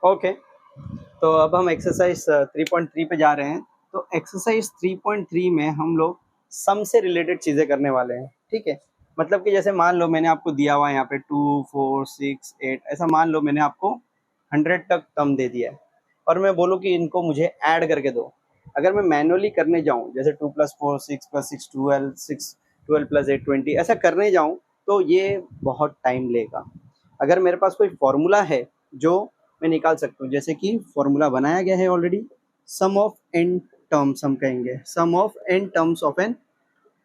Okay, तो अब हम एक्सरसाइज 3.3 पे जा रहे हैं। तो एक्सरसाइज 3.3 में हम लोग सम से रिलेटेड चीज़ें करने वाले हैं, ठीक है। मतलब कि जैसे मान लो मैंने आपको दिया हुआ है यहाँ पे 2, 4, 6, 8, ऐसा मान लो मैंने आपको 100 तक टर्म दे दिया है और मैं बोलूँ कि इनको मुझे ऐड करके दो। अगर मैं मैनुअली करने जाऊँ, जैसे 2 + 4 6 + 6 12, 12 + 8 20, ऐसा करने जाऊँ तो ये बहुत टाइम लेगा। अगर मेरे पास कोई फॉर्मूला है जो मैं निकाल सकता हूँ, जैसे कि फॉर्मूला बनाया गया है already, sum of N terms, हम कहेंगे sum of N terms of N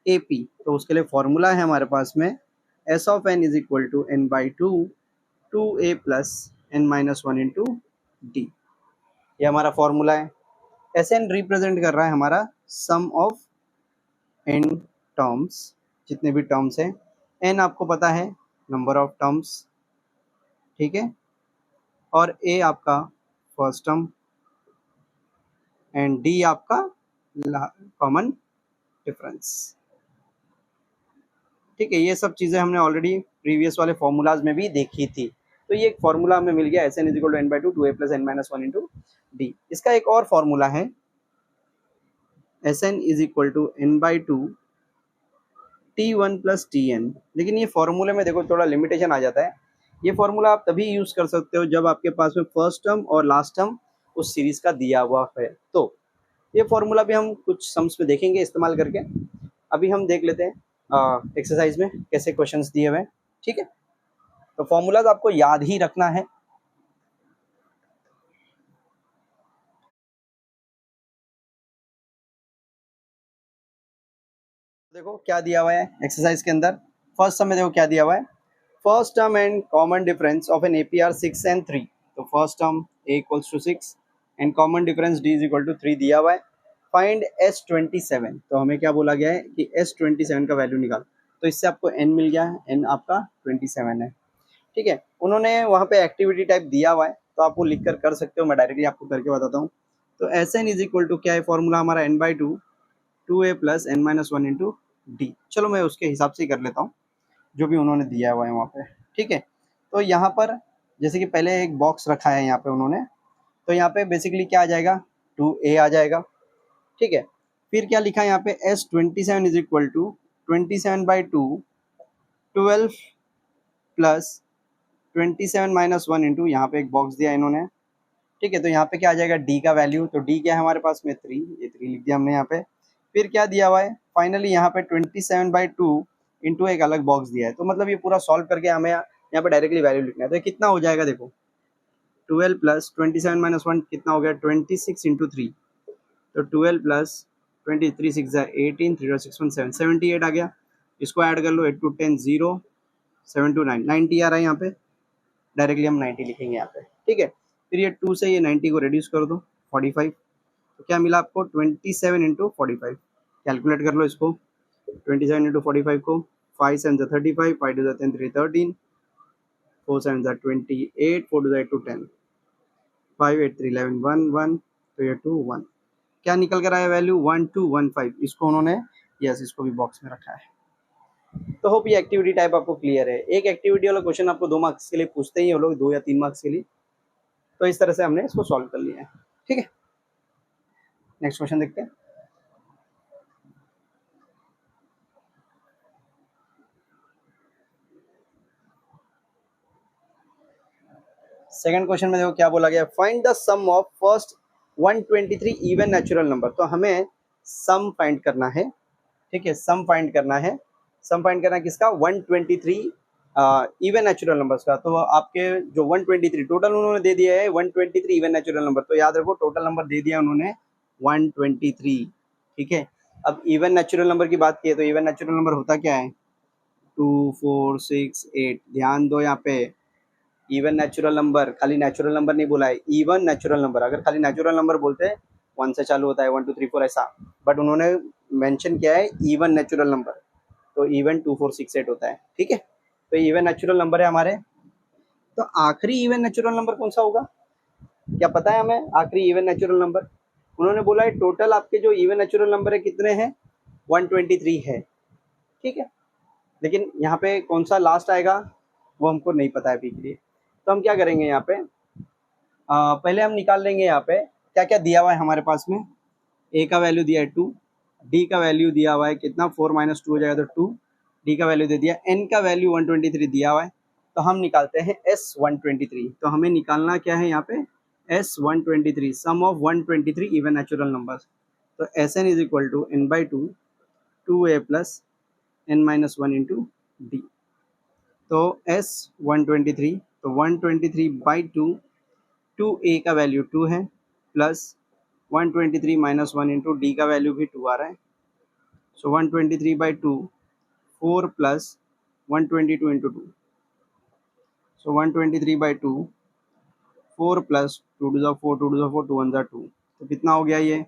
AP. तो उसके लिए फॉर्मूला है हमारे पास में S of N is equal to N by two 2a plus N minus one into D. ये हमारा फॉर्मूला है। एस एन रिप्रेजेंट कर रहा है हमारा सम ऑफ एन टर्म्स, जितने भी टर्म्स हैं। एन आपको पता है नंबर ऑफ टर्म्स, ठीक है, और ए आपका फर्स्ट टर्म एंड डी आपका कॉमन डिफरेंस, ठीक है। ये सब चीज़ें हमने ऑलरेडी प्रीवियस वाले फॉर्मूलाज में भी देखी थी। तो ये एक फॉर्मूला हमें मिल गया, S N is equal to N by two 2a plus N minus one into d. इसका एक और फॉर्मूला है S N is equal to N by two T1 plus t n. लेकिन ये फॉर्मूले में देखो थोड़ा लिमिटेशन आ जाता है। ये फॉर्मूला आप तभी यूज़ कर सकते हो जब आपके पास में फर्स्ट टर्म और लास्ट टर्म उस सीरीज का दिया हुआ है। तो ये फॉर्मूला भी हम कुछ सम्स में देखेंगे इस्तेमाल करके। अभी हम देख लेते हैं एक्सरसाइज में कैसे क्वेश्चंस दिए हुए हैं, ठीक है। तो फॉर्मूलाज आपको याद ही रखना है। देखो क्या दिया हुआ है एक्सरसाइज के अंदर। फर्स्ट सम में देखो क्या दिया हुआ है, first term and common difference of an AP are 6 and 3। तो first term a equals to 6 and common difference d is equal to 3 दिया हुआ है। Find S27। तो हमें क्या बोला गया है कि S27 का वैल्यू निकाल। तो इससे आपको n मिल गया है, n आपका 27 है, ठीक है। उन्होंने वहाँ पे एक्टिविटी टाइप दिया हुआ है तो आप वो लिख कर कर सकते हो, मैं डायरेक्टली आपको करके बताता हूँ। तो S N is equal to क्या है फॉर्मूला हमारा, n by two 2a plus N minus one into d. चलो मैं उसके हिसाब से ही कर लेता हूँ जो भी उन्होंने दिया हुआ है वहाँ पे, ठीक है। तो यहाँ पर जैसे कि पहले एक बॉक्स रखा है यहाँ पे उन्होंने, तो यहाँ पे बेसिकली क्या आ जाएगा 2a आ जाएगा, ठीक है। फिर क्या लिखा है यहाँ पे S27 is equal to 27 by two 12 plus 27 minus one into, यहाँ पे एक बॉक्स दिया इन्होंने, ठीक है। तो यहाँ पे क्या आ जाएगा डी का वैल्यू, तो डी क्या है हमारे पास में 3, ये 3 लिख दिया हमने यहाँ पे। फिर क्या दिया हुआ है फाइनली यहाँ पे 27 बाई टू इंटू एक अलग बॉक्स दिया है। तो मतलब ये पूरा सॉल्व करके हमें यहाँ पे डायरेक्टली वैल्यू लिखना है। तो ये कितना हो जाएगा देखो, 12 प्लस 27 माइनस वन कितना हो गया 26 इंटू थ्री। तो 12 प्लस 23 6 18 3 6 1 7 78 आ गया। इसको ऐड कर लो, 8 2 10 0 7 2 9 90 आ रहा है यहाँ पे। डायरेक्टली हम 90 लिखेंगे यहाँ पे, ठीक है। फिर ये 2 से ये 90 को रिड्यूस कर दो 45। तो क्या मिला आपको 27 इंटू 45। कैलकुलेट कर लो इसको, 27 इंटू 45 को, 5 7 35, 5 2 10 3 13, 4 7 28, 4 2 8 2 10, 5 8 3 11 1 1। तो ये 2 1 क्या निकल कर आया वैल्यू 1215। इसको उन्होंने यस इसको भी बॉक्स में रखा है। तो होप ये एक्टिविटी टाइप आपको क्लियर है। एक एक्टिविटी वाला क्वेश्चन आपको 2 मार्क्स के लिए पूछते ही वो लोग, 2 या 3 मार्क्स के लिए। तो इस तरह से हमने इसको सॉल्व कर लिया है, ठीक है। नेक्स्ट क्वेश्चन देखते हैं। सेकंड क्वेश्चन में देखो क्या बोला गया, find the sum of first 123 even natural number. तो हमें सम फाइंड करना है, ठीक है। सम फाइंड करना है, सम फाइंड करना है किसका 123 इवन नेचुरल नंबर्स का। तो आपके जो 123 टोटल उन्होंने दे दिया है 123 इवन नेचुरल नंबर। तो याद रखो टोटल नंबर दे दिया उन्होंने 123, ठीक है। अब इवन नेचुरल नंबर की बात की है तो इवन नेचुरल नंबर होता क्या है 2 4 6 8। ध्यान दो यहाँ पे, इवन नेचुरल नंबर, खाली नेचुरल नंबर नहीं बोला है, इवन नेचुरल नंबर। अगर खाली नेचुरल नंबर बोलते हैं 1 से चालू होता है 1 2 3 4 ऐसा, बट उन्होंने मेंशन किया है इवन नेचुरल नंबर। तो इवन 2 4 6 8 होता है, ठीक है। तो इवन नेचुरल नंबर है हमारे। तो आखिरी इवन नेचुरल नंबर कौन सा होगा, क्या पता है हमें आखिरी इवन नेचुरल नंबर। उन्होंने बोला है टोटल आपके जो इवन नेचुरल नंबर है कितने हैं 123 है, ठीक है। लेकिन यहाँ पे कौन सा लास्ट आएगा वो हमको नहीं पता है अभी के लिए। तो हम क्या करेंगे यहाँ पे पहले हम निकाल लेंगे यहाँ पे क्या क्या दिया हुआ है हमारे पास में। ए का वैल्यू दिया है 2, डी का वैल्यू दिया हुआ है कितना 4 - 2 हो जाएगा तो 2, डी का वैल्यू दे दिया, एन का वैल्यू 123 दिया हुआ है। तो हम निकालते हैं एस 123। तो हमें निकालना क्या है यहाँ पे, S 123, sum of 123 even natural numbers. तो S N is equal to N by two, 2a plus N minus one into D. तो एस 123, तो 123/2, 2a का वैल्यू 2 है प्लस 123 - 1 इंटू डी का वैल्यू भी 2 आ रहा है। So 123/2, 4 plus 122 into 2। So 123/2, 4 plus 2 two ज़ा 4, 2 टू ज़ा 4, 2 1 ज़ा 2। तो कितना हो गया ये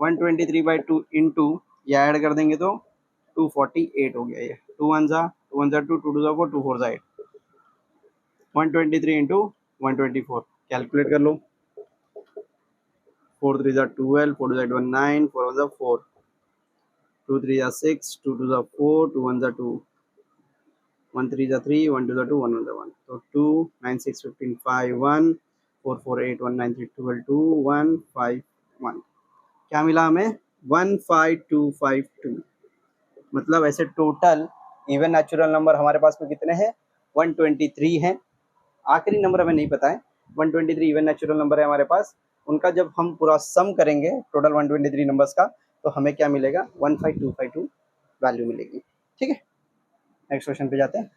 123/2 इंटू, ये ऐड कर देंगे तो 248 हो गया ये। 2 1 ज़ा 2, 1 ज़ा 2, 2 टू ज़ा 4, 2 4 ज़ा 8, 123 इंटू 124। कैलकुलेट कर लो, 4 3 ज़ा 12, 4 2 ज़ा 9, 4 1 ज़ा 4, 2 3 ज़ा 6, 2 2 ज़ा 4, 2 1 ज़ा 2, 1 3 ज़ा 3, 1 2 ज़ा 2, 1 1 ज़ा 1। तो 2 9 6 15 5 1, 4 4 8 1 9 3 12 2 1 5 1। क्या मिला हमें 15252। मतलब ऐसे टोटल इवन नेचुरल नंबर हमारे पास में कितने हैं, 123 हैं। आखिरी नंबर हमें नहीं पता है, 123 इवन नेचुरल नंबर है हमारे पास। उनका जब हम पूरा सम करेंगे टोटल 123 नंबर्स का, तो हमें क्या मिलेगा 15252 वैल्यू मिलेगी। ठीक है, नेक्स्ट क्वेश्चन पे जाते हैं।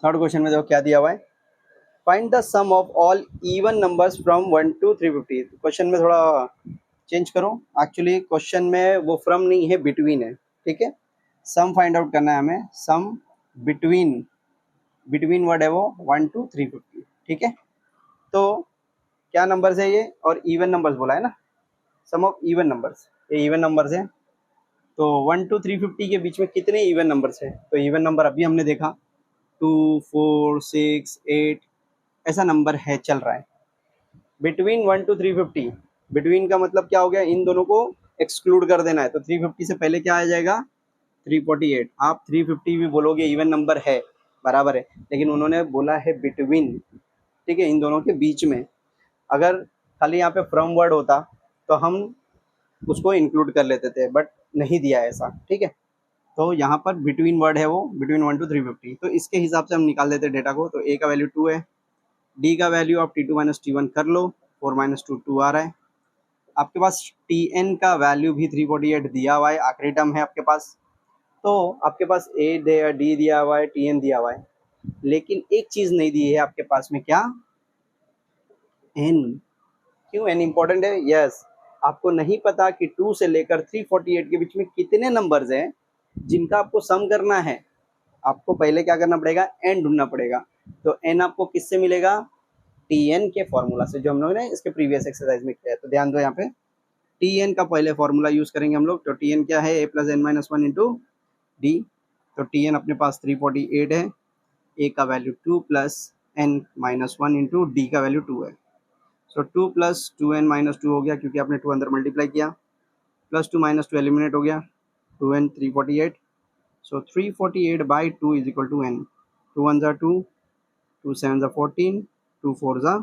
थर्ड क्वेश्चन में देखो क्या दिया हुआ है, find the sum of all even numbers from 1 to 350। Question में थोड़ा चेंज करो, एक्चुअली क्वेश्चन में वो फ्रॉम नहीं है, बिटवीन है। ठीक है, सम फाइंड आउट करना है हमें, सम बिटवीन, बिटवीन वर्ड है वो 1 to 350। ठीक है, तो क्या नंबर्स है ये, और इवन नंबर्स बोला है ना, सम ऑफ इवन नंबर्स, ये इवन नंबर्स है। तो 1 to 350 के बीच में कितने इवन नंबर्स है, तो इवन नंबर अभी हमने देखा 2 4 6 8 ऐसा नंबर है चल रहा है। बिटवीन 1 to 350, बिटवीन का मतलब क्या हो गया, इन दोनों को एक्सक्लूड कर देना है। तो 350 से पहले क्या आ जाएगा 348। आप 350 भी बोलोगे इवन नंबर है, बराबर है, लेकिन उन्होंने बोला है बिटवीन। ठीक है, इन दोनों के बीच में। अगर खाली यहाँ पे फ्रॉम वर्ड होता तो हम उसको इंक्लूड कर लेते थे, बट नहीं दिया है ऐसा। ठीक है, तो यहाँ पर बिटवीन वर्ड है वो, बिटवीन 1 to 350। तो इसके हिसाब से हम निकाल देते डेटा को। तो ए का वैल्यू 2 है, डी का वैल्यू आप T2 - T1 कर लो, 4 - 2 2 आ रहा है। आपके पास Tn का वैल्यू भी 348 दिया हुआ है, आखिरी टर्म है आपके पास। तो आपके पास ए दिया, डी दिया हुआ है, Tn दिया हुआ है, लेकिन एक चीज नहीं दी है आपके पास में, क्या, n। क्यों n इंपॉर्टेंट है, यस। आपको नहीं पता कि 2 से लेकर 348 के बीच में कितने नंबर्स हैं जिनका आपको सम करना है। आपको पहले क्या करना पड़ेगा, n ढूंढना पड़ेगा। तो n आपको किससे मिलेगा, Tn के फॉर्मूला से, जो हम लोग ने इसके प्रीवियस एक्सरसाइज में किया है। तो ध्यान दो, यहाँ पे Tn का पहले फॉर्मूला यूज करेंगे हम लोग। तो Tn क्या है, a plus N minus one into D. तो Tn अपने पास 348 है, a का value 2 plus n minus one into D का वैल्यू 2 है। सो 2 प्लस 2n माइनस 2 हो गया, क्योंकि आपने 2 अंदर मल्टीप्लाई किया, प्लस 2 माइनस 2 एलिमिनेट हो गया, 2n 348। So 348/2 is equal to n। 2 1 ज़ा 2, 2 7 ज़ा 14, 2 4 ज़ा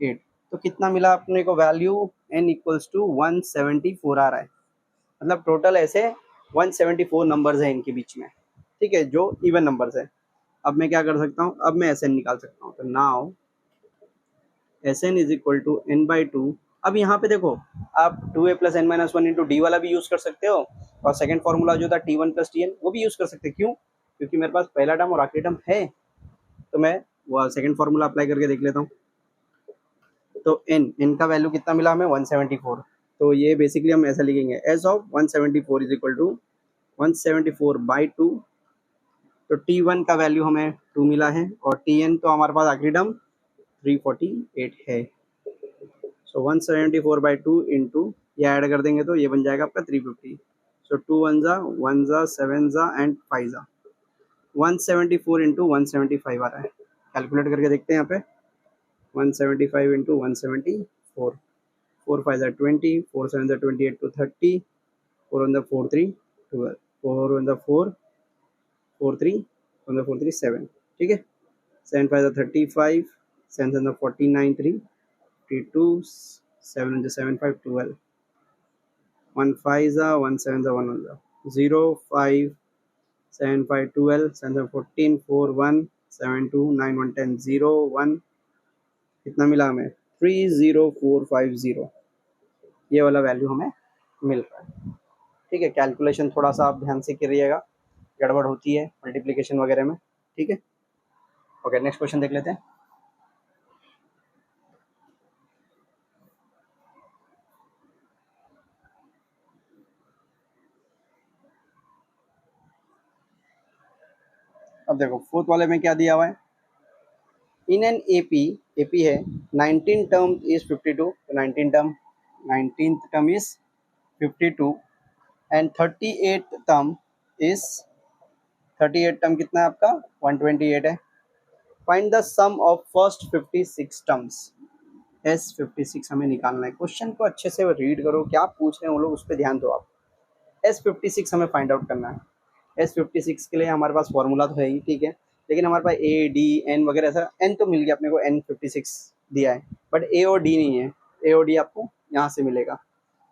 8। तो कितना मिला अपने को वैल्यू, n इक्वल्स टू 174 आ रहा है। मतलब टोटल ऐसे 174 नंबर्स हैं इनके बीच में। ठीक है, जो इवन नंबर्स है। अब मैं क्या कर सकता हूँ, अब मैं एस एन निकाल सकता हूँ। तो now S N is equal to N by two. अब यहाँ पे देखो, आप 2a plus N minus one into d वाला भी यूज कर सकते हो, और सेकंड फॉर्मूला जो था T1 प्लस Tn वो भी यूज कर सकते हो। क्यों, क्योंकि मेरे पास पहला टर्म और आखिरी टर्म है। तो मैं वो सेकंड फॉर्मूला अप्लाई करके देख लेता हूँ। तो n का वैल्यू कितना मिला हमें, 174। तो ये बेसिकली हम ऐसा लिखेंगे, S of 174 is equal to 174/2। तो T1 का वैल्यू हमें 2 मिला है, और Tn तो हमारे पास आखिरी टर्म 348 है। सो 174/2 इंटू, ये ऐड कर देंगे तो ये बन जाएगा आपका 350। सो 2 1 ज़ा 7 ज़ा एंड 5 ज़ा, 174 इंटू 175 आ रहा है। कैलकुलेट करके देखते हैं यहाँ पे, 175 इंटू 174, 4 5 ज़ा 20, 4 7 ज़ा 28 to 30, 4 1 4 3 12, 4 1 4 4 3 1 4 3 7, ठीक है। 7 5 35, 7 7 49 3 52, 7 7 5 12, 1 5 1 7 1 1 0 5 7 5 12, 7 14 4 1 7 2 9 1 10 0 1, कितना मिला हमें 30450, ये वाला वैल्यू हमें मिल रहा है, ठीक है। कैलकुलेशन थोड़ा सा आप ध्यान से करिएगा, गड़बड़ होती है मल्टीप्लिकेशन वगैरह में, ठीक है। ओके, नेक्स्ट क्वेश्चन देख लेते हैं। अब देखो फोर्थ वाले में क्या दिया हुआ है, इन एन एपी है 19 term is 52, 19 term 19th term is 52 and 38th term is 38 term कितना है आपका 128 है। Find the sum of first 56 terms. S56 हमें निकालना है। क्वेश्चन को अच्छे से रीड करो, क्या पूछ रहे हैं वो लोग उस पर ध्यान दो आप। S56 हमें फाइंड आउट करना है। S56 के लिए हमारे पास फॉर्मूला तो है ही, ठीक है, लेकिन हमारे पास A D N वगैरह ऐसा N तो मिल गया अपने को, N56 दिया है, बट A और D नहीं है। A और D आपको यहाँ से मिलेगा।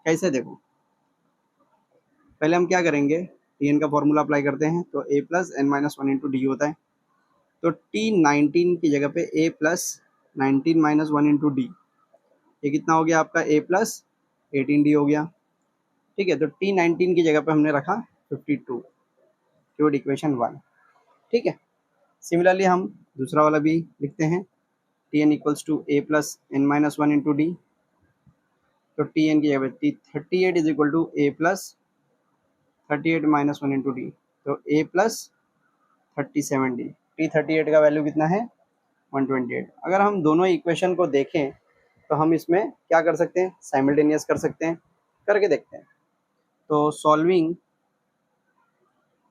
कैसे देखो, पहले हम क्या करेंगे, Tn का फॉर्मूला अप्लाई करते हैं तो A plus N minus one into d होता है। तो T19 की जगह पे A plus 19 minus one into D, ये कितना हो गया आपका A प्लस 18D हो गया, ठीक है। तो T19 की जगह पे हमने रखा 52, क्योड इक्वेशन 1, ठीक है। सिमिलरली हम दूसरा वाला भी लिखते हैं, Tn equals to A plus N minus one into D. तो Tn की जगह पे 38 is equal to A plus 38 minus one into D, तो A प्लस 37D। T38 का वैल्यू कितना है 128। अगर हम दोनों इक्वेशन को देखें तो हम इसमें क्या कर सकते हैं, साइमल्टेनियस कर सकते हैं, करके देखते हैं। तो सॉल्विंग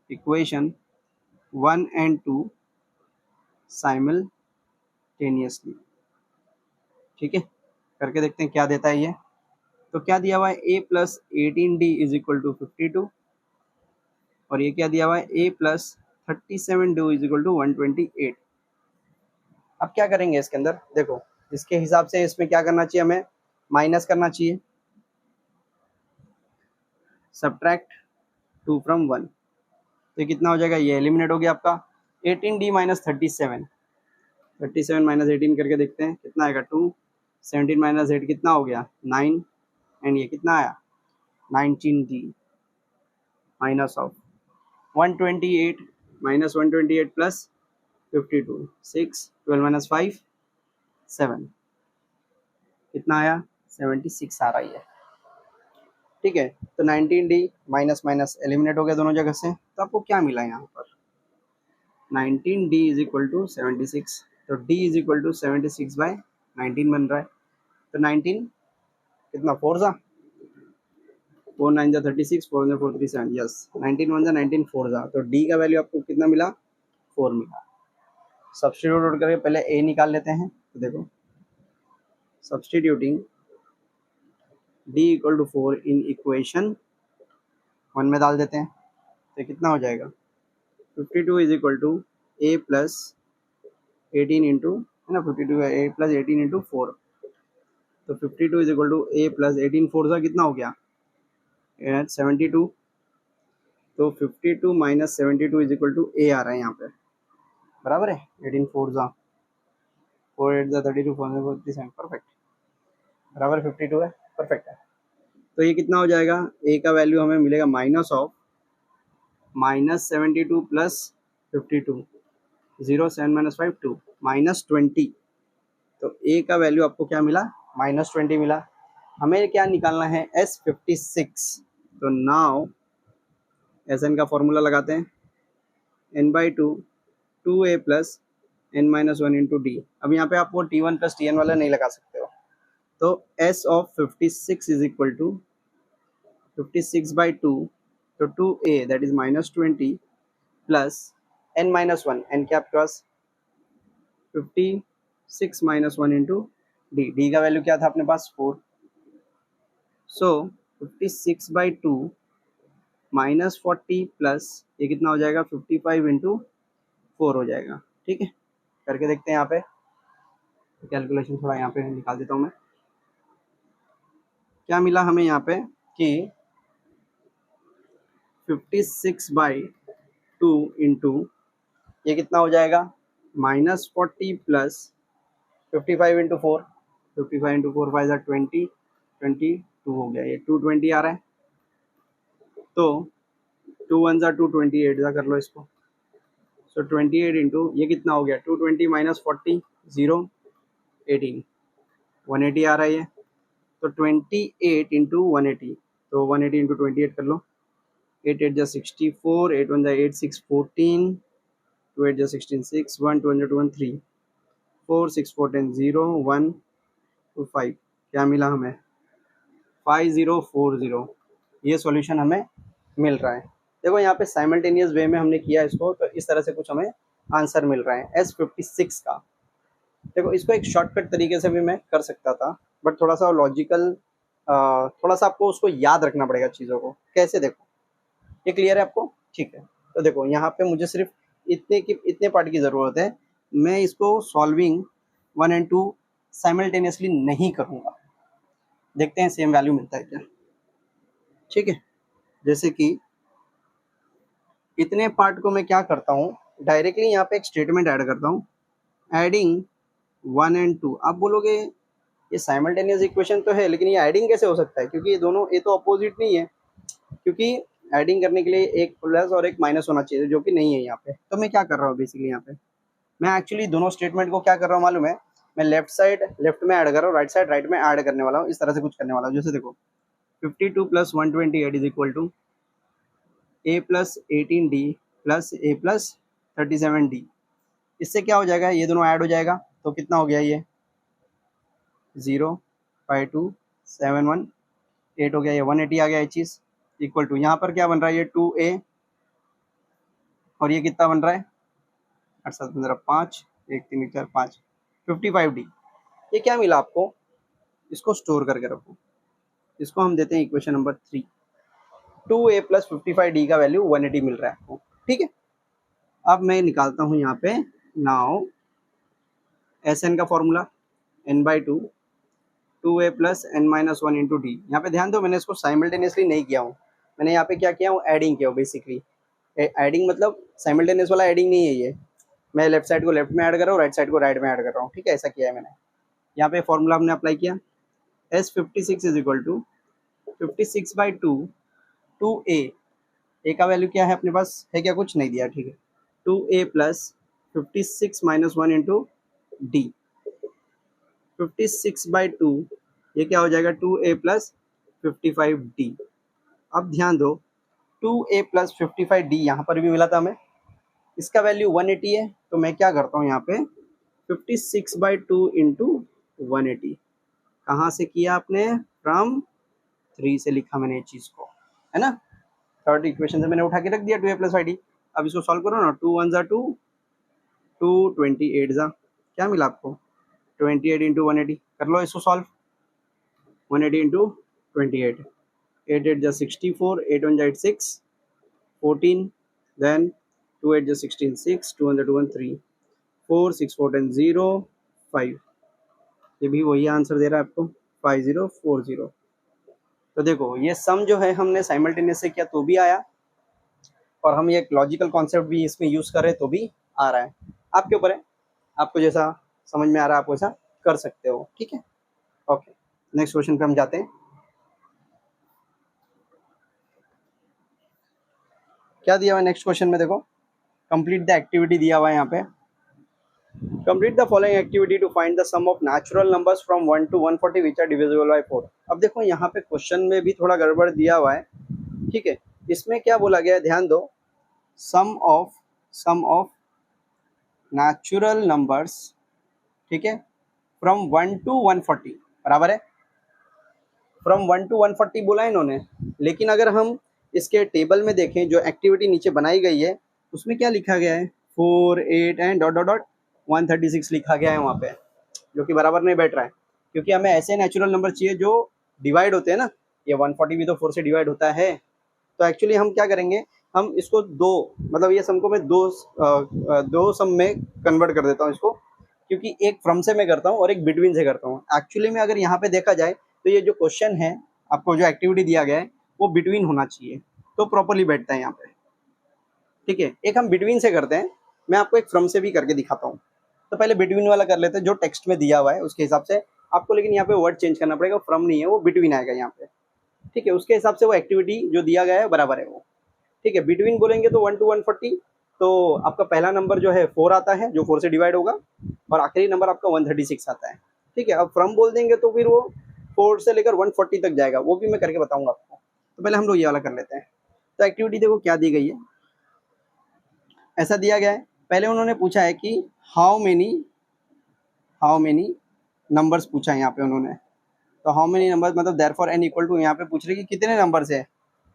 इक्वेशन 1 एंड 2 साइमल्टेनियसली, ठीक है, करके देखते हैं क्या देता है ये। तो क्या दिया हुआ है, A plus 18D is equal to 52, और ये क्या दिया हुआ है, A plus 37D is equal to 128। अब क्या करेंगे इसके अंदर, देखो इसके हिसाब से इसमें क्या करना चाहिए, हमें माइनस करना चाहिए, सब्ट्रैक्ट 2 फ्रॉम 1। तो कितना हो जाएगा, ये एलिमिनेट हो गया आपका 18D माइनस 37, 37 माइनस 18 करके देखते हैं कितना आएगा 2, 17 माइनस 8 कितना हो गया 9, एंड ये कितना आया 19D minus of 128 minus 128 plus 52, 6 12 minus 5 7, कितना आया 76 आ रही है, ठीक है। तो 19D माइनस माइनस एलिमिनेट हो गया दोनों जगह से, तो आपको क्या मिला यहाँ पर 19D इज इक्वल टू 76, तो D is equal to 76 by 19 बन रहा है। तो 19 कितना 4 जा 4 9 जा 36, 4 जा 4 3 7, यस 19 1 जा 19 4 जा, तो D का वैल्यू आपको कितना मिला 4 मिला। सब्स्टिट्यूट करके पहले A निकाल लेते हैं, तो देखो substituting D equal to 4 in equation 1 में डाल देते हैं, तो कितना हो जाएगा 52 is equal to A plus 18 into, है ना 52 है, A प्लस 18 इंटू 4, तो 52 is equal to A plus 18 4 सा कितना हो गया 72, तो 52 minus 72 is equal to A आ रहा है यहाँ पे, बराबर है 18 4 सा 4 8 सा 32 4 47, परफेक्ट, बराबर 52 है, परफेक्ट है। तो ये कितना हो जाएगा, A का वैल्यू हमें मिलेगा minus of minus 72 plus 52, 0 7 minus 5 2 minus 20, तो A का वैल्यू आपको क्या मिला माइनस 20 मिला। हमें क्या निकालना है S56, तो नाउ Sn का फॉर्मूला लगाते हैं, n/2 2A plus n minus one into D. अब यहाँ पे आप वो T1 प्लस Tn वाला नहीं लगा सकते हो, तो S of 56 is equal to 56/2, तो 2A that is minus 20 plus n minus one, n क्या आपके पास 56 minus one into D, D का वैल्यू क्या था अपने पास 4, सो 56/2 -40 प्लस ये कितना हो जाएगा 55 इंटू 4 हो जाएगा। ठीक है, करके देखते हैं यहाँ पे कैलकुलेशन, थोड़ा यहाँ पे निकाल देता हूँ मैं। क्या मिला हमें यहाँ पे कि 56/2 इंटू ये कितना हो जाएगा -40 प्लस 55 इंटू 4, 55 इंटू 4 5 20, 22 हो गया, ये 220 आ रहा है। तो 2 1 ज़ा 2, 28 ज़ा कर लो इसको। सो 28 इंटू ये कितना हो गया 220 माइनस 40 0 18 180 आ रहा है ये। तो 28 इंटू 180, तो 180 इंटू 28 कर लो। 8 8 जा 64, 8 1 जा 8 6 14, 2 8 जा 16 6 1 2 1 2 1 3 4 6 4 10 0 1 2 5। क्या मिला हमें 5040। ये सॉल्यूशन हमें मिल रहा है। देखो यहाँ पे साइमल्टेनियस वे में हमने किया इसको, तो इस तरह से कुछ हमें आंसर मिल रहा है S56 का। देखो इसको एक शॉर्टकट तरीके से भी मैं कर सकता था, बट थोड़ा सा लॉजिकल, थोड़ा सा आपको उसको याद रखना पड़ेगा चीज़ों को। कैसे, देखो ये क्लियर है आपको? ठीक है, तो देखो यहाँ पे मुझे सिर्फ इतने पार्ट की ज़रूरत है। मैं इसको सॉल्विंग 1 एंड 2 साइमल्टेनियसली नहीं करूँगा। देखते हैं सेम वैल्यू मिलता है क्या। ठीक है, जैसे कि इतने पार्ट को मैं क्या करता हूँ, डायरेक्टली यहाँ पे एक स्टेटमेंट ऐड करता हूँ, एडिंग 1 एंड 2। आप बोलोगे ये साइमल्टेनियस इक्वेशन तो है, लेकिन ये एडिंग कैसे हो सकता है, क्योंकि ये दोनों, ये तो अपोजिट नहीं है। क्योंकि एडिंग करने के लिए एक प्लस और एक माइनस होना चाहिए, जो कि नहीं है यहाँ पे। तो मैं क्या कर रहा हूँ बेसिकली यहाँ पे, मैं एक्चुअली दोनों स्टेटमेंट को क्या कर रहा हूँ मालूम है, मैं लेफ्ट साइड लेफ्ट में ऐड कर रहा हूँ, राइट साइड राइट में ऐड करने वाला हूँ। इस तरह से कुछ करने वाला हूँ। जैसे देखो 52 plus 128 is equal to a plus 18d plus a plus 37d। इससे क्या हो जाएगा, ये दोनों ऐड हो जाएगा, तो कितना हो गया ये 0 5 2 7 1 8 हो गया, ये 180 आ गया ये चीज़। इक्वल टू यहाँ पर क्या बन रहा है, ये 2a और ये कितना बन रहा है 8 7 15 5 1 3 4 5 55d। ये क्या मिला आपको, इसको स्टोर करके रखो। इसको हम देते हैं equation number 3। 2a plus 55d का वैल्यू 180 मिल रहा है आपको। ठीक है, अब मैं निकालता हूँ यहाँ पे नाउ Sn का formula n/2 2a plus n minus 1 into D. यहाँ पे ध्यान दो, मैंने इसको साइमल्टेनियसली नहीं किया हूँ, मैंने यहाँ पे क्या किया हूँ, एडिंग किया हूँ बेसिकली। एडिंग मतलब साइमल्टेनियस वाला एडिंग नहीं है ये, मैं लेफ्ट साइड को लेफ्ट में ऐड कर रहा हूँ, राइट साइड को राइट में ऐड कर रहा हूँ। ठीक है, ऐसा किया है मैंने। यहाँ पे फॉर्मूला हमने अप्लाई किया, S56 is equal to 56/2 2a। ए का वैल्यू क्या है अपने पास, है क्या, कुछ नहीं दिया। ठीक है, 2a plus 56 minus 1 into D. 56/2 ये क्या हो जाएगा 2a प्लस 55d। अब ध्यान दो 2a प्लस 55d यहाँ पर भी मिला था हमें, इसका वैल्यू 180 है। तो मैं क्या करता हूँ यहाँ पे 56/2 इंटू 180। कहाँ से किया आपने, फ्रॉम 3 से लिखा मैंने ये चीज़ को, है ना। थर्ड इक्वेशन से मैंने उठा के रख दिया 2a प्लस 5d। अब इसको सॉल्व करो ना, 2 1 ज़ा 2 2 28 ज़ा क्या मिला आपको 28 इंटू 180। कर लो इसको सॉल्व, 180 इंटू 28, 8 8 जा 64, 8 1 जा 8 6 14, देन 2 8 जा 16 6 2 1 जा 2 1 3 4 6 4 10 0 5। ये भी वही आंसर दे रहा है आपको 5040। तो देखो ये सम जो है हमने साइमल्टेनियस से किया तो भी आया, और हम ये लॉजिकल कॉन्सेप्ट भी इसमें यूज़ कर रहे तो भी आ रहा है। आपके ऊपर है, आपको जैसा समझ में आ रहा है आप वैसा कर सकते हो। ठीक है, ओके, नेक्स्ट क्वेश्चन पे हम जाते हैं। क्या दिया हुआ है नेक्स्ट क्वेश्चन में, देखो कंप्लीट द एक्टिविटी दिया हुआ है यहाँ पे। Complete the following activity to find the sum of natural numbers from 1 to 140 which are divisible by 4। अब देखो यहाँ पे क्वेश्चन में भी थोड़ा गड़बड़ दिया हुआ है। ठीक है, इसमें क्या बोला गया है, ध्यान दो, सम ऑफ नेचुरल नंबर्स, ठीक है, फ्रॉम 1 to 140 बराबर है। फ्रॉम 1 to 140 बोला है इन्होंने, लेकिन अगर हम इसके टेबल में देखें जो एक्टिविटी नीचे बनाई गई है उसमें क्या लिखा गया है 4 8 एंड डॉट डॉट डॉट 136 लिखा गया है वहाँ पे, जो कि बराबर नहीं बैठ रहा है। क्योंकि हमें ऐसे नेचुरल नंबर चाहिए जो डिवाइड होते हैं ना, ये 140 भी तो 4 से डिवाइड होता है, तो एक्चुअली हम क्या करेंगे, हम इसको दो, मतलब ये सम को मैं दो सम में कन्वर्ट कर देता हूँ इसको, क्योंकि एक फ्रॉम से मैं करता हूँ और एक बिटवीन से करता हूँ। एक्चुअली में अगर यहाँ पे देखा जाए तो ये जो क्वेश्चन है, आपको जो एक्टिविटी दिया गया है वो बिटवीन होना चाहिए, तो प्रॉपरली बैठता है यहाँ पे। ठीक है, एक हम बिटवीन से करते हैं, मैं आपको एक फ्रॉम से भी करके दिखाता हूँ। तो पहले बिटवीन वाला कर लेते हैं, जो टेक्स्ट में दिया हुआ है उसके हिसाब से आपको, लेकिन यहाँ पे वर्ड चेंज करना पड़ेगा, फ्रॉम नहीं है वो बिटवीन आएगा यहाँ पे। ठीक है, उसके हिसाब से वो एक्टिविटी जो दिया गया है बराबर है वो। ठीक है, बिटवीन बोलेंगे तो 1 to 140, तो आपका पहला नंबर जो है 4 आता है, जो 4 से डिवाइड होगा, और आखिरी नंबर आपका 136 आता है। ठीक है, अब फ्रॉम बोल देंगे तो फिर वो 4 से लेकर 140 तक जाएगा, वो भी मैं करके बताऊंगा आपको। तो पहले हम लोग ये वाला कर लेते हैं। तो एक्टिविटी देखो क्या दी गई है, ऐसा दिया गया है। पहले उन्होंने पूछा है कि हाउ मेनी नंबर्स पूछा है यहाँ पे उन्होंने। तो हाउ मेनी नंबर्स मतलब देयरफॉर n इक्वल टू, यहाँ पे पूछ रहे कि कितने नंबर से है,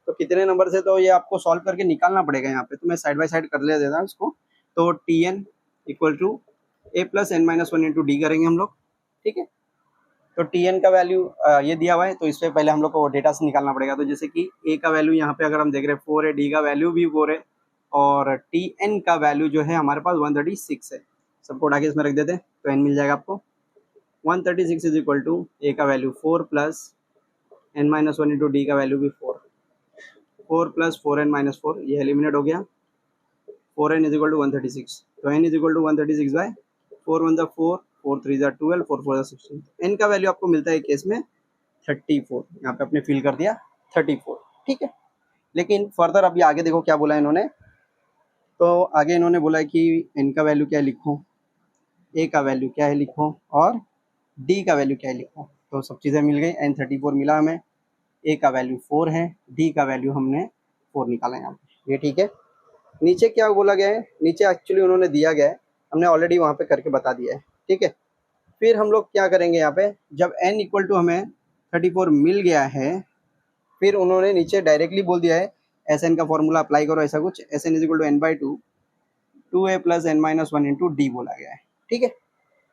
तो कितने नंबर से, तो ये आपको सॉल्व करके निकालना पड़ेगा यहाँ पे। तो मैं साइड बाय साइड कर ले देता हूँ इसको। तो tn equal to a plus n minus one into d करेंगे हम लोग। ठीक है, तो tn का वैल्यू ये दिया हुआ है, तो इससे पहले हम लोग को डेटा से निकालना पड़ेगा। तो जैसे कि a का वैल्यू यहाँ पे अगर हम देख रहे हैं 4 है, d का वैल्यू भी 4 है, और tn का वैल्यू जो है हमारे पास 136 है। सबको उठा के इसमें रख देते हैं तो n मिल जाएगा आपको। 136 इज इक्वल टू a का value 4 plus n minus one into D का वैल्यू भी 4, 4 प्लस 4n माइनस 4, ये एलिमिनेट हो गया। 4n इज इक्वल टू 136, तो n is equal to 136 by 4 1 ज़ा 4, 4 3 ज़ा 12, 4 4 ज़ा 16। n का वैल्यू आपको मिलता है केस में 34, यहाँ पे आपने फिल कर दिया 34। ठीक है, लेकिन फर्दर अभी आगे देखो क्या बोला है इन्होंने। तो आगे इन्होंने बोला है कि n का वैल्यू क्या है लिखो, a का वैल्यू क्या है लिखो, और d का वैल्यू क्या है लिखो। तो सब चीज़ें मिल गई, n 34 मिला हमें, a का वैल्यू 4 है, d का वैल्यू हमने 4 निकाला यहाँ पे। ये ठीक है। नीचे क्या बोला गया है, नीचे एक्चुअली उन्होंने दिया गया है, हमने ऑलरेडी वहाँ पे करके बता दिया है। ठीक है, फिर हम लोग क्या करेंगे यहाँ पे, जब n इक्वल टू हमें 34 मिल गया है, फिर उन्होंने नीचे डायरेक्टली बोल दिया है एस एन का फॉर्मूला अप्लाई करो, ऐसा कुछ, S N is equal to N by two, 2a plus N minus one into d बोला गया है। ठीक है,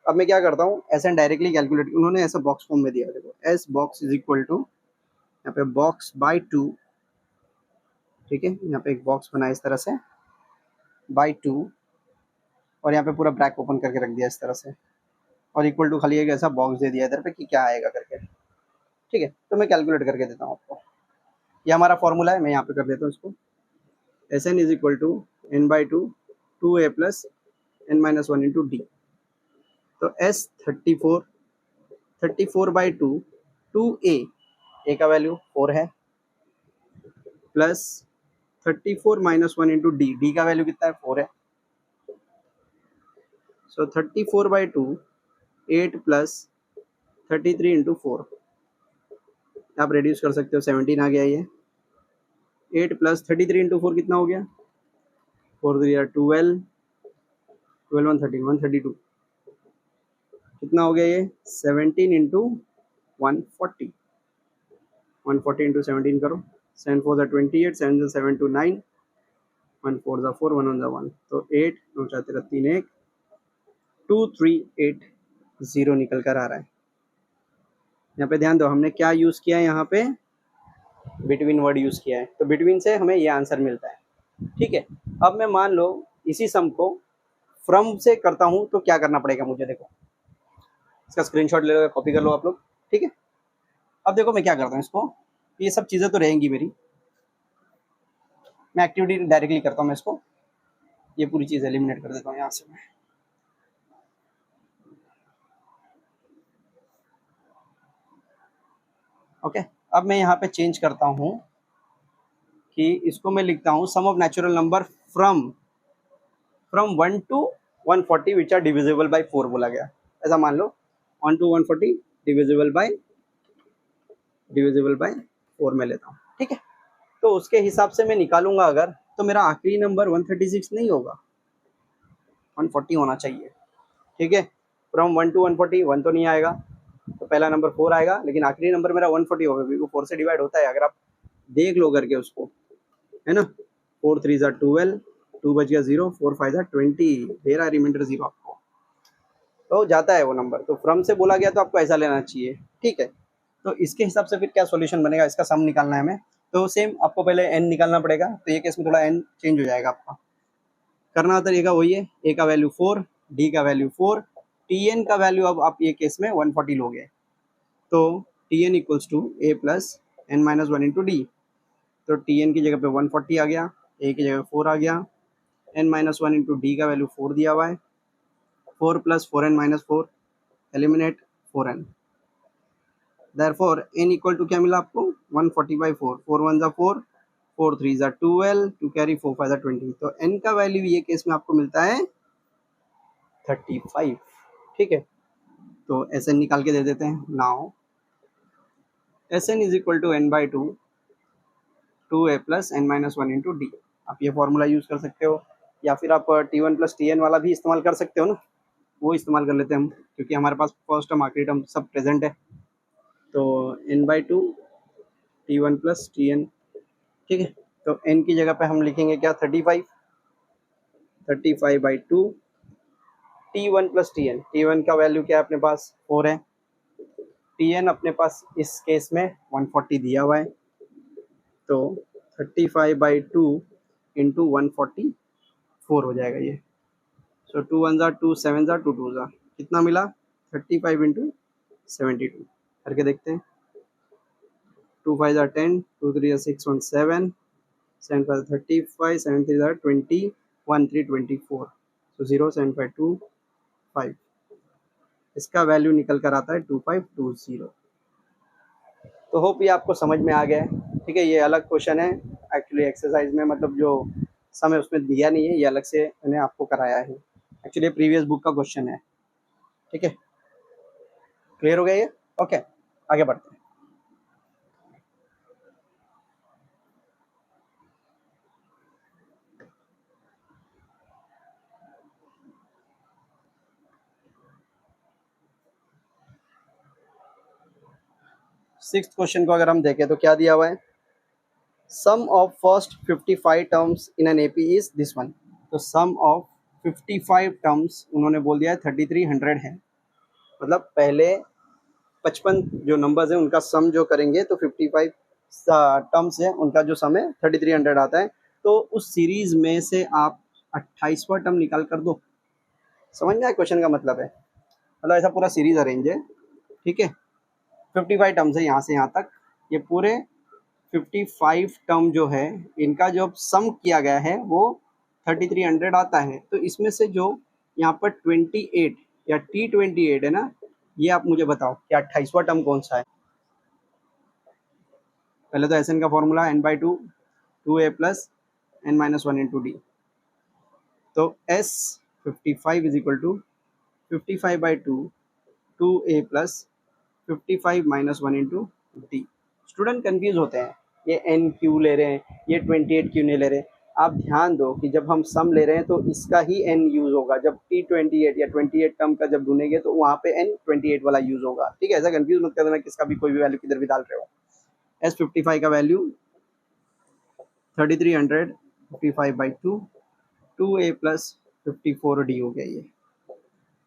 अब मैं क्या करता हूँ, एस एन डायरेक्टली कैलकुलेट, उन्होंने ऐसा बॉक्स फॉर्म में दिया है, देखो S box is equal to, यहाँ पे बॉक्स बाई टू। ठीक है, यहाँ पे एक बॉक्स बना इस तरह से बाई टू, और यहाँ पे पूरा ब्रैक ओपन करके रख दिया इस तरह से, और इक्वल टू खाली एक ऐसा बॉक्स दे दिया इधर पे कि क्या आएगा करके। ठीक है, तो मैं कैलकुलेट करके देता हूँ आपको। ये हमारा फॉर्मूला है, मैं यहाँ पे कर देता हूँ इसको। S N is equal to N by two, 2a plus N minus one into D. तो S 34 by two, 2a, a का वैल्यू 4 है, plus 34 minus one into D, D का वैल्यू कितना है 4 है। So 34 by two, 8 plus 33 into 4, आप reduce कर सकते हो, 17 आ गया ये। 8 प्लस 33 इंटू 4 कितना हो गया, 4 3 12, 12 113, 132, कितना हो गया ये, 17 इंटू 140, 140 इंटू 17 करो, 7 4 ज़ा 28, 7 ज़ा 7 2 9, 1 4 ज़ा 4, 1 1 ज़ा 1, तो 8 9 4 13 3 1, 2380 निकल कर आ रहा है। यहाँ पे ध्यान दो, हमने क्या यूज़ किया है, यहाँ पे बिटवीन वर्ड यूज़ किया है, तो बिटवीन से हमें ये आंसर मिलता है। ठीक है, अब मैं मान लो इसी सम को फ्रॉम से करता हूँ, तो क्या करना पड़ेगा मुझे, देखो इसका स्क्रीनशॉट ले लो, कॉपी कर लो आप लोग। ठीक है, अब देखो मैं क्या करता हूँ इसको, ये सब चीज़ें तो रहेंगी मेरी, मैं एक्टिविटी डायरेक्टली करता हूँ, मैं इसको ये पूरी चीज़ एलिमिनेट कर देता हूँ यहाँ से मैं। ओके, अब मैं यहाँ पे चेंज करता हूँ कि इसको मैं लिखता हूँ sum of natural number from 1 to 140 which are divisible by 4 बोला गया। ऐसा मान लो 1 to 140 डिविजिबल बाय 4 में लेता हूँ। ठीक है, तो उसके हिसाब से मैं निकालूंगा अगर, तो मेरा आखिरी नंबर 136 नहीं होगा, 140 होना चाहिए। ठीक है, फ्रॉम 1 to 140, 1 तो नहीं आएगा, तो पहला नंबर 4 आएगा, लेकिन आखिरी नंबर मेरा 140 होगा, क्योंकि 4 से डिवाइड होता है, अगर आप देख लो करके उसको, है ना। 4 3 ज़ा 12, 2 बच गया 0, 4 5 ज़ा 20, दे रहा है रिमाइंडर 0 आपको, तो जाता है वो नंबर। तो फ्रॉम से बोला गया तो आपको ऐसा लेना चाहिए। ठीक है, तो इसके हिसाब से फिर क्या सॉल्यूशन बनेगा, इसका सम निकालना है हमें। तो सेम आपको पहले n निकालना पड़ेगा, तो ये केस में थोड़ा n चेंज हो जाएगा आपका। करना तरीका वही है, a का वैल्यू 4, d का वैल्यू 4, tn का वैल्यू अब आप ये केस में 140 लोगे, तो tn equals to a plus n minus one into D. तो tn की जगह पे 140 आ गया, a की जगह 4 आ गया, n minus one into D का वैल्यू 4 दिया हुआ है, 4 plus 4n minus 4, eliminate 4n। Therefore n equal to क्या मिला आपको 140/4, 4 1 4, 4 3 12, टू कैरी 4 5 20। तो n का वैल्यू ये केस में आपको मिलता है 35। ठीक है, तो Sn निकाल के दे देते हैं। Now Sn is equal to n by two 2a plus n minus one into d. आप ये फॉर्मूला यूज कर सकते हो, या फिर आप t1 प्लस tn वाला भी इस्तेमाल कर सकते हो ना, वो इस्तेमाल कर लेते हैं हम, क्योंकि हमारे पास फर्स्ट टर्म आखिरी टर्म सब प्रेजेंट है। तो n by two t1 plus tn। ठीक है, तो n की जगह पे हम लिखेंगे क्या 35, 35/2 t1 प्लस tn। t1 का वैल्यू क्या है अपने पास 4 है, tn अपने पास इस केस में 140 दिया हुआ है, तो 35/2 इंटू 144 हो जाएगा ये। सो 2 1 2 7 2 2 कितना मिला 35 इंटू 72। करके देखते हैं, 2 5 10, 2 3 6 1 7, 7 5 35, 7 3 20, 1 3 24। सो 0 7 5 2 5, इसका वैल्यू निकल कर आता है 2520। तो होप ये आपको समझ में आ गया है। ठीक है, ये अलग क्वेश्चन है एक्चुअली एक्सरसाइज में, मतलब जो समय उसमें दिया नहीं है, ये अलग से मैंने आपको कराया है। एक्चुअली प्रीवियस बुक का क्वेश्चन है। ठीक है, क्लियर हो गया ये? ओके, आगे बढ़ते हैं। सिक्स्थ क्वेश्चन को अगर हम देखें तो क्या दिया हुआ है, sum of first 55 terms in N AP is this one. तो सम ऑफ 55 टर्म्स उन्होंने बोल दिया है 3300 है, मतलब पहले 55 जो नंबर्स हैं उनका सम जो करेंगे तो 55 टर्म्स है, उनका जो सम है 3300 आता है। तो उस सीरीज में से आप 28वां टर्म निकाल कर दो। समझ में आया क्वेश्चन का मतलब है, मतलब ऐसा पूरा सीरीज अरेंज है। ठीक है, 55 टर्म्स है यहाँ से यहाँ तक, ये पूरे 55 टर्म जो है इनका जो सम किया गया है वो 3300 आता है। तो इसमें से जो यहाँ पर 28 या T28 है ना, ये आप मुझे बताओ कि 28वां टर्म कौन सा है। पहले तो Sn का formula n by two 2a plus n minus one into D. तो S 55 is equal to 55/2 2a plus 55 minus one into d. Student confuse होते हैं, ये n क्यों ले रहे हैं, ये 28 क्यों नहीं ले रहे। आप ध्यान दो कि जब हम सम ले रहे हैं तो इसका ही n यूज होगा, जब T28 या 28 टर्म का जब ढूंढेंगे तो वहाँ पे n 28 वाला यूज होगा। ठीक है, ऐसा कंफ्यूज मत कर देना किसका भी कोई भी वैल्यू किधर भी डाल रहे हो। S55 का वैल्यू 3300 55/2 2a प्लस 54d हो गया ये।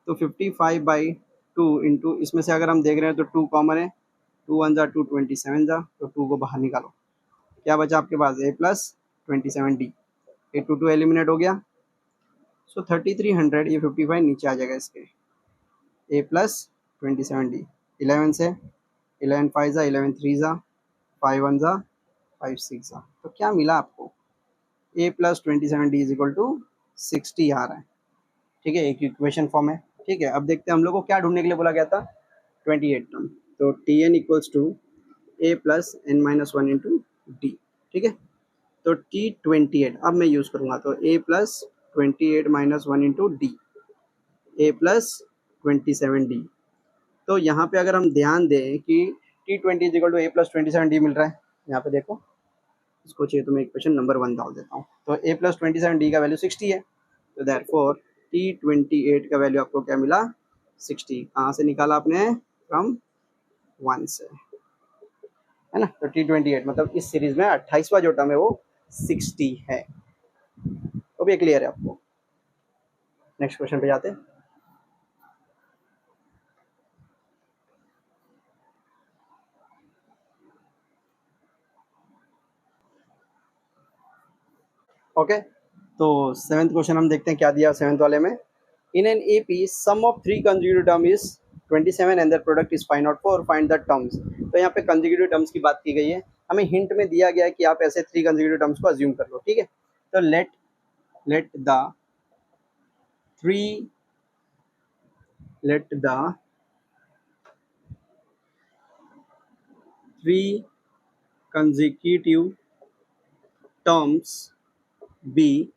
तो 55/2 इंटू इसमें से अगर हम देख रहे हैं तो 2 कॉमन है, 2 1 2 27 तो 2 को बाहर निकालो, क्या बचा आपके पास a प्लस 27d। ये 2 2 एलिमिनेट हो गया, सो 3300 ये 55 नीचे आ जाएगा इसके, a प्लस 27d। 11 से 11 5 11 3 5 1 5 6 तो क्या मिला आपको a plus 27d is equal to 60 आ रहा है। ठीक है, एक इक्वेशन फॉर्म है। ठीक है, अब देखते हैं हम लोग को क्या ढूंढने के लिए बोला गया था 28 टर्म। तो Tn equals to a plus n minus one into d. ठीक है, तो T28 अब मैं यूज़ करूँगा, तो a plus 28 minus one into D, A plus 27d। तो यहाँ पे अगर हम ध्यान दें कि T20 is equal to a plus 27d मिल रहा है, यहाँ पे देखो, इसको चाहिए तो मैं इक्वेशन नंबर 1 डाल देता हूँ। तो a प्लस 27d का वैल्यू 60 है, तो देयरफॉर T28 का वैल्यू आपको क्या मिला 60। कहाँ से निकाला आपने, फ्रॉम 1 से, है ना। तो T28 मतलब इस सीरीज में 28वां जो टर्म है वो 60 है। तो भी क्लियर है आपको। नेक्स्ट क्वेश्चन पे जाते हैं। ओके, तो सेवेंथ क्वेश्चन हम देखते हैं क्या दिया सेवेंथ वाले में। In an AP some of three consecutive term is 27 and the product is find out for find the terms. तो यहाँ पे कंसेक्यूटिव टर्म्स की बात की गई है, हमें हिंट में दिया गया है कि आप ऐसे थ्री कंसेक्यूटिव टर्म्स को अज्यूम कर लो, ठीक है। तो let the three three consecutive terms be,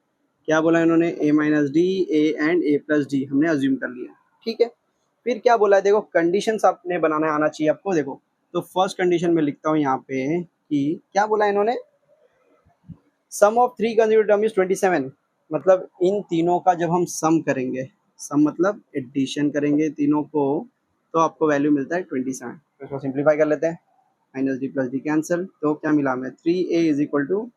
क्या बोला इन्होंने, a minus d, a and a plus d हमने अज्यूम कर लिया, ठीक है। फिर क्या बोला है, देखो कंडीशंस आपने बनाना आना चाहिए आपको। देखो तो फर्स्ट कंडीशन में लिखता हूँ यहाँ पे कि क्या बोला इन्होंने, sum of three consecutive term is 27, मतलब इन तीनों का जब हम सम करेंगे, सम मतलब एडिशन करेंगे तीनों को, तो आपको वैल्यू मिलता है 27। तो इसको सिंप्लीफाई कर लेते हैं, minus d plus D cancel, तो क्या मिला हमें, 3a इज इक्वल टू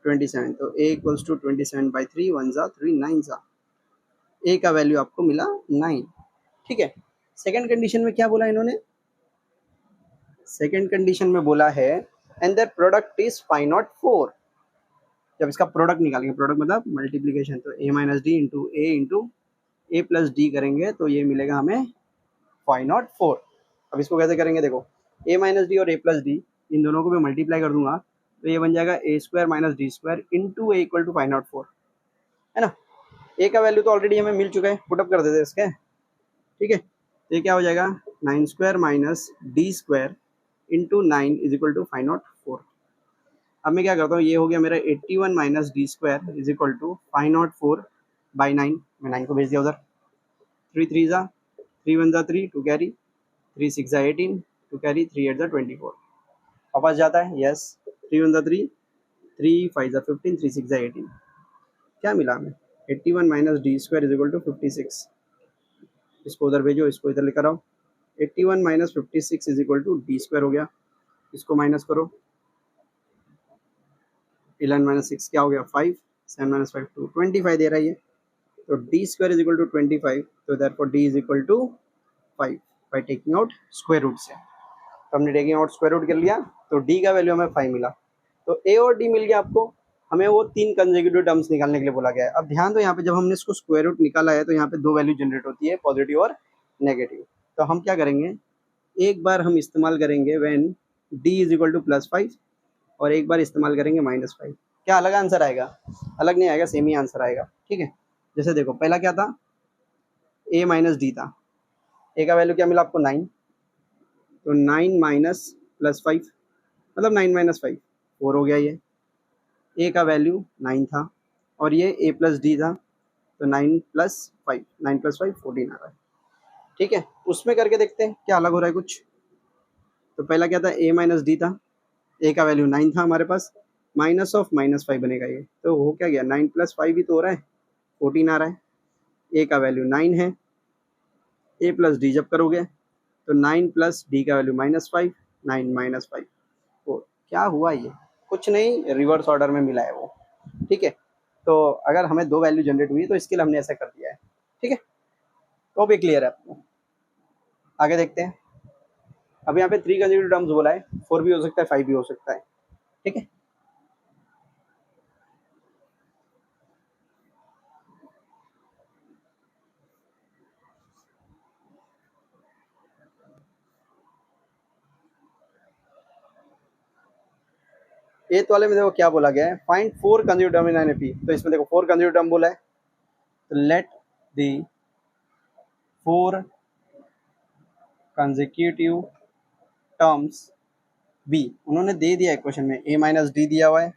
27, तो a इक्वल्स टू 27/3, 1 जा 3, 9 जा, a का वैल्यू आपको मिला 9, ठीक है। सेकंड कंडीशन में क्या बोला इन्होंने, सेकंड कंडीशन में बोला है and that product is five not 4। जब इसका प्रोडक्ट निकालेंगे, प्रोडक्ट मतलब मल्टीप्लीकेशन, तो a minus D into A plus D करेंगे तो ये मिलेगा हमें 504। अब इसको कैसे करेंगे, देखो a माइनस डी और a प्लस डी इन दोनों को मैं मल्टीप्लाई कर दूंगा, तो ये बन जाएगा a square minus d square into a equal to 504, है ना। a का वैल्यू तो ऑलरेडी हमें मिल चुका है, पुटअप कर देते हैं इसके, ठीक है। तो ये क्या हो जाएगा, 9 square minus d square into 9 is equal to 504। अब मैं क्या करता हूँ, ये हो गया मेरा 81 minus d square is equal to 504/9, मैं 9 को भेज दिया उधर, 3 3 जा 3 1 जा 3, 2 कैरी, 3 6 जा 18, 2 कैरी, 3 8 जा 24, वापस जाता है, यस, 3 1 जा 3, 3 5 जा 15, 3 6 जा 18, क्या मिला हमें, 81 minus d square is equal to 56। इसको उधर भेजो, इसको इधर लेकर आओ, 81 minus 56 is equal to d square हो गया, इसको माइनस करो, 11 माइनस 6 क्या हो गया 5, 7 माइनस 5 2, 25 दे रहा है ये, तो d square is equal to 25, तो therefore d is equal to 5 by taking out square root से। तो हमने टेकिंग आउट स्क्वायर रूट कर लिया, तो डी का वैल्यू हमें 5 मिला, तो ए और डी मिल गया आपको। हमें वो तीन कंसेक्यूटिव टर्म्स निकालने के लिए बोला गया है। अब ध्यान दो, यहाँ पे जब हमने इसको स्क्वायर रूट निकाला है तो यहाँ पे दो वैल्यू जनरेट होती है, पॉजिटिव और नेगेटिव। तो हम क्या करेंगे, एक बार हम इस्तेमाल करेंगे when d is equal to +5 और एक बार इस्तेमाल करेंगे -5। क्या अलग आंसर आएगा, अलग नहीं आएगा, सेम ही आंसर आएगा, ठीक है। जैसे देखो पहला क्या था, a माइनस डी था, a का वैल्यू क्या मिला आपको 9, तो 9 माइनस +5 मतलब 9 माइनस 5 4 हो गया, ये a का वैल्यू 9 था और ये a प्लस डी था, तो 9 प्लस 5 14 आ रहा है, ठीक है। उसमें करके देखते हैं क्या अलग हो रहा है कुछ। तो पहला क्या था, a माइनस डी था, a का वैल्यू 9 था हमारे पास, माइनस ऑफ -5 बनेगा ये, तो हो क्या गया 9 + 5 ही तो हो रहा है, 14 आ रहा है। a का वैल्यू 9 है, a प्लस डी जब करोगे तो 9 प्लस डी का वैल्यू -5, 9 माइनस 5 4, क्या हुआ ये, कुछ नहीं, रिवर्स ऑर्डर में मिला है वो, ठीक है। तो अगर हमें दो वैल्यू जनरेट हुई तो इसके लिए हमने ऐसा कर दिया है, ठीक है। तो भी क्लियर है आपको, आगे देखते हैं। अब यहाँ पे 3 कंसेक्यूटिव टर्म्स बोला है, 4 भी हो सकता है 5 भी हो सकता है, ठीक है। एथ वाले में देखो क्या बोला गया है, find 4 consecutive term in N AP. तो इसमें देखो 4 कंसेक्यूटिव टर्म बोला है, तो let the 4 consecutive terms be, उन्होंने दे दिया है क्वेश्चन में, a माइनस डी दिया हुआ है,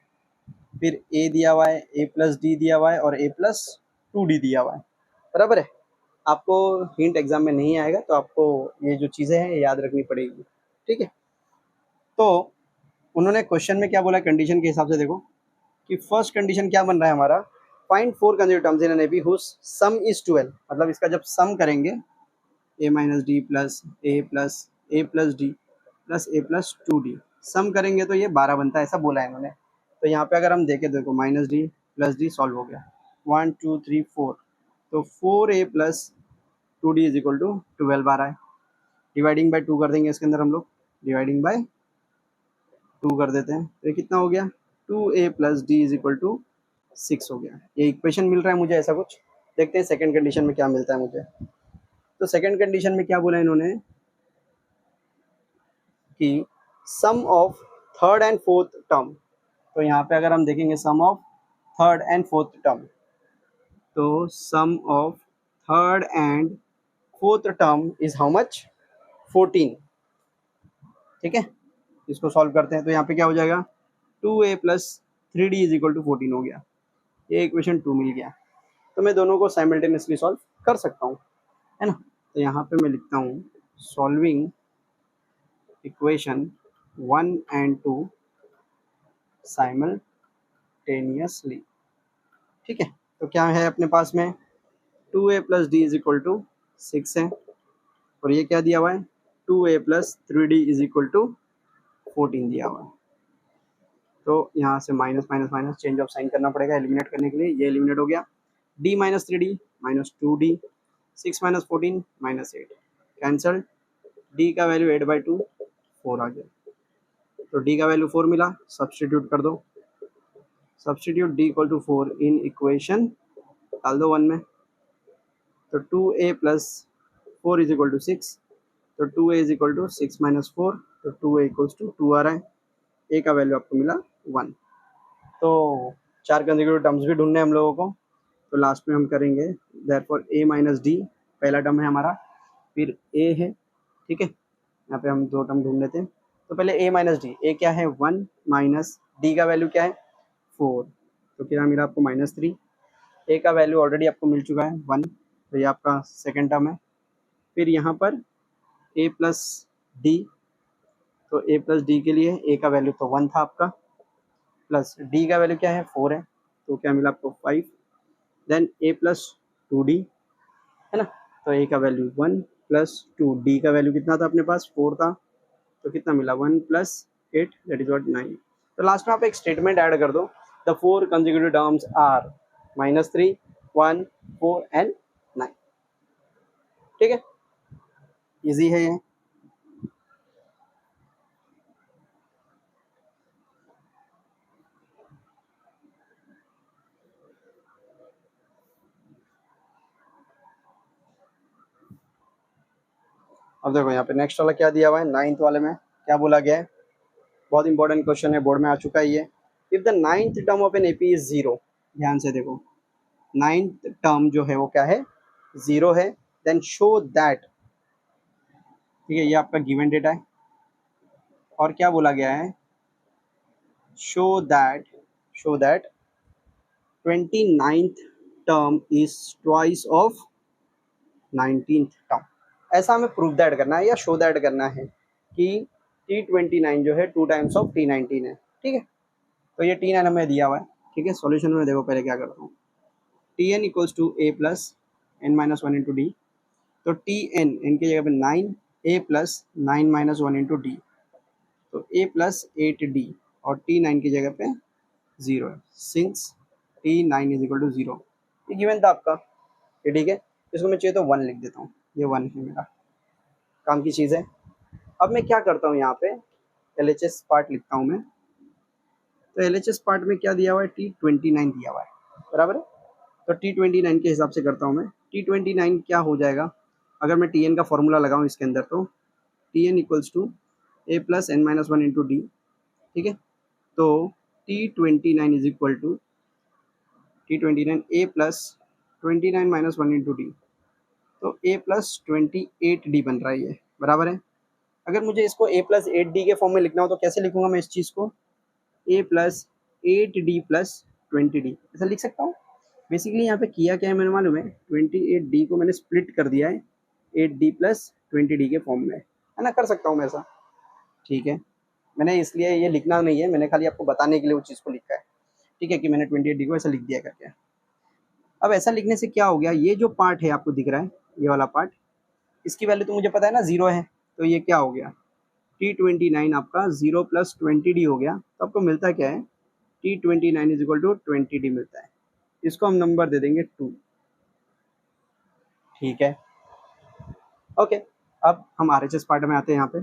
फिर a दिया हुआ है, a प्लस डी दिया हुआ है और a प्लस 2d दिया हुआ है, बराबर है। आपको हिंट एग्जाम में नहीं आएगा तो आपको ये जो चीज़ें हैं ये याद रखनी पड़ेगी, ठीक है। तो उन्होंने क्वेश्चन में क्या बोला, कंडीशन के हिसाब से देखो कि फर्स्ट कंडीशन क्या बन रहा है हमारा, find 4 consecutive terms in N AP whose sum is 12, मतलब इसका जब सम करेंगे a minus d plus a plus d plus a plus 2d, sum करेंगे तो ये 12 बनता है, ऐसा बोला है इन्होंने। तो यहाँ पे अगर हम देखें, देखो minus d plus d solve हो गया, 1 2 3 4, तो 4a plus 2d is equal to 12 आ रहा है। डिवाइडिंग बाय 2 कर देंगे इसके अंदर हम लोग, डिवाइडिंग बाय 2 कर देते हैं, तो ये कितना हो गया, 2a plus d is equal to 6 हो गया। ये इक्वेशन मिल रहा है मुझे ऐसा कुछ। देखते हैं सेकंड कंडीशन में क्या मिलता है मुझे। तो सेकंड कंडीशन में क्या बोला इन्होंने कि sum of third and fourth term. तो यहाँ पे अगर हम देखेंगे sum of third and fourth term, तो sum of third and fourth term is how much, 14। ठीक है, इसको सॉल्व करते हैं। तो यहाँ पे क्या हो जाएगा, 2a plus 3d is equal to 14 हो गया। ये इक्वेशन 2 मिल गया। तो मैं दोनों को साइमल्टेनियसली सॉल्व कर सकता हूँ, है ना। तो यहाँ पे मैं लिखता हूँ सॉल्विंग इक्वेशन 1 एंड 2 साइमल्टेनियसली। ठीक है, तो क्या है अपने पास में, 2a plus d is equal to 6 है, और ये क्या दिया हुआ है, 2a plus 3d is equal to 14 दिया हुआ है। तो यहाँ से minus minus minus change of sine करना पड़ेगा एलिमिनेट करने के लिए। ये एलिमिनेट हो गया, d minus 3d minus 2d, 6 minus 14 minus 8 cancel, d का वैल्यू 8/2 4 आ गया। तो d का वैल्यू 4 मिला, सब्सटीट्यूट कर दो, substitute d equal to 4 in equation, डाल दो 1 में। तो 2a plus 4 is equal to 6, तो 2a is equal to 6 minus 4, तो 2a इक्वल्स टू 2 आ रहा है। a का वैल्यू आपको मिला 1। तो 4 कंसेक्यूटिव टर्म्स भी ढूंढने हम लोगों को। तो लास्ट में हम करेंगे देयरफॉर a माइनस डी, पहला टर्म है हमारा, फिर a है। ठीक है, यहाँ पे हम 2 टर्म ढूंढ लेते हैं। तो पहले a माइनस डी, a क्या है 1 माइनस d का वैल्यू क्या है 4, तो क्या मिला आपको -3। a का वैल्यू ऑलरेडी आपको मिल चुका है 1, तो ये आपका सेकेंड टर्म है। फिर यहाँ पर a प्लस डी, तो a प्लस डी के लिए a का वैल्यू तो 1 था आपका, प्लस d का वैल्यू क्या है 4 है, तो क्या मिला आपको 5। देन a प्लस 2d, है ना। तो a का वैल्यू 1 प्लस 2, d का वैल्यू कितना था अपने पास 4 था, तो कितना मिला 1 प्लस 8 दैट इज व्हाट 9। तो लास्ट में आप एक स्टेटमेंट ऐड कर दो, the 4 consecutive terms are -3, 1, 4 and 9। ठीक है, इजी है ये। अब देखो यहाँ पे नेक्स्ट वाला क्या दिया हुआ है, 9th वाले में क्या बोला गया है, बहुत इंपॉर्टेंट क्वेश्चन है, बोर्ड में आ चुका है ये। If the 9th term of N AP is 0, ध्यान से देखो 9th टर्म जो है वो क्या है 0 है, देन शो दैट, ठीक है, ये आपका गिवन डेटा है। और क्या बोला गया है, show that 29th term is twice of 19th term. ऐसा हमें प्रूव दैट करना है या शो दैट करना है कि T29 जो है 2 टाइम्स ऑफ T19 है। ठीक है, तो ये T9 हमें दिया हुआ है। ठीक है, सॉल्यूशन में देखो पहले क्या करता हूँ, Tn equals to a plus n minus 1 into D, तो Tn n की जगह पे 9, a plus 9 minus 1 into D, तो a प्लस 8d, और T9 की जगह पे 0 है, since T9 is equal to 0। ये गिवन था आपका, ये ठीक है। इसको मैं चाहिए तो 1 लिख देता हूँ, ये 1 है मेरा, काम की चीज़ है। अब मैं क्या करता हूँ, यहाँ पे LHS पार्ट लिखता हूँ मैं। तो LHS पार्ट में क्या दिया हुआ है, T29 दिया हुआ है, बराबर है। तो T29 के हिसाब से करता हूँ मैं। T29 क्या हो जाएगा, अगर मैं Tn का फॉर्मूला लगाऊँ इसके अंदर, तो Tn equals to a plus n minus 1 into d. ठीक है, तो T29 is equal to T29 a plus 29 minus 1 into D, तो a प्लस 28d बन रहा है ये, बराबर है। अगर मुझे इसको a प्लस 8d के फॉर्म में लिखना हो तो कैसे लिखूंगा मैं इस चीज़ को, a plus 8d plus 20d, ऐसा लिख सकता हूँ। बेसिकली यहाँ पे किया क्या है मैंने मालूम है, 28d को मैंने स्प्लिट कर दिया है 8d प्लस 20d के फॉर्म में, है ना, कर सकता हूँ मैं ऐसा। ठीक है, मैंने इसलिए ये लिखना नहीं है, मैंने खाली आपको बताने के लिए वो चीज़ को लिखा है। ठीक है, कि मैंने 28d को ऐसा लिख दिया करके। अब ऐसा लिखने से क्या हो गया, ये जो पार्ट है आपको दिख रहा है, ये वाला पार्ट, इसकी वैल्यू तो मुझे पता है ना 0 है, तो ये क्या हो गया, T29 आपका 0 प्लस 20d हो गया। तो आपको मिलता क्या है, T29 is equal to 20d मिलता है। इसको हम नंबर दे देंगे 2। ठीक है, ओके। अब हम RHS पार्ट में आते हैं यहाँ पे।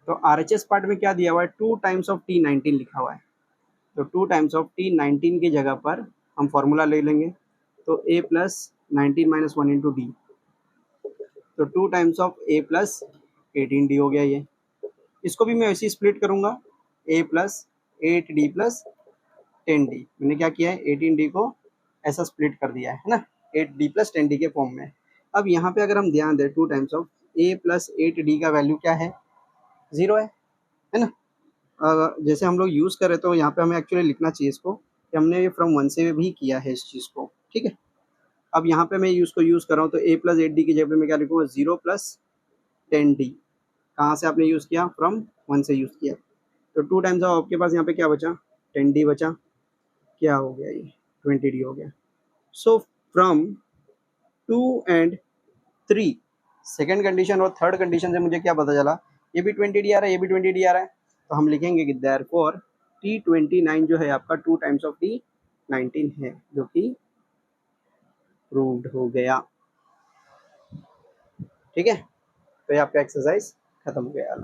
तो RHS पार्ट में क्या दिया हुआ है, 2 टाइम्स ऑफ T19 लिखा हुआ है। तो 2 टाइम्स ऑफ टी 19 की जगह पर हम फॉर्मूला ले लेंगे, तो ए प्लस 19 माइनस 1 इंटू डी, तो 2 times of A plus 18 D हो गया ये। इसको भी मैं ऐसे ही स्प्लिट करूंगा, ए प्लस 8 डी प्लस 10 डी। मैंने क्या किया है, 18 डी को ऐसा स्प्लिट कर दिया है ना, 8 डी प्लस 10 डी के फॉर्म में। अब यहाँ पे अगर हम ध्यान दें, 2 times of A plus 8 D का वैल्यू क्या है, 0 है ना। जैसे हम लोग यूज़ करें तो यहाँ पे हमें एक्चुअली लिखना चाहिए इसको कि हमने ये फ्रॉम 1 से भी किया है इस चीज़ को, ठीक है। अब यहाँ पे मैं यूज़ कर रहा हूँ, तो ए प्लस 8 डी की जगह पे मैं क्या लिखूँगा, 0 प्लस 10 डी। कहाँ से आपने यूज़ किया, फ्रॉम 1 से यूज़ किया। तो 2 टाइम्स ऑफ आपके पास यहाँ पे क्या बचा, 10 डी बचा, क्या हो गया ये, 20 डी हो गया। So from 2 and 3, second condition और थर्ड कंडीशन से मुझे क्या पता चला, ये भी 20 डी आ रहा है, ये भी 20 डी आ रहा है। तो हम लिखेंगे कि देयरफॉर T29 जो है आपका 2 टाइम्स ऑफ T19 है, जो कि प्रूव्ड हो गया, ठीक है। तो ये आपका एक्सरसाइज खत्म हो गया।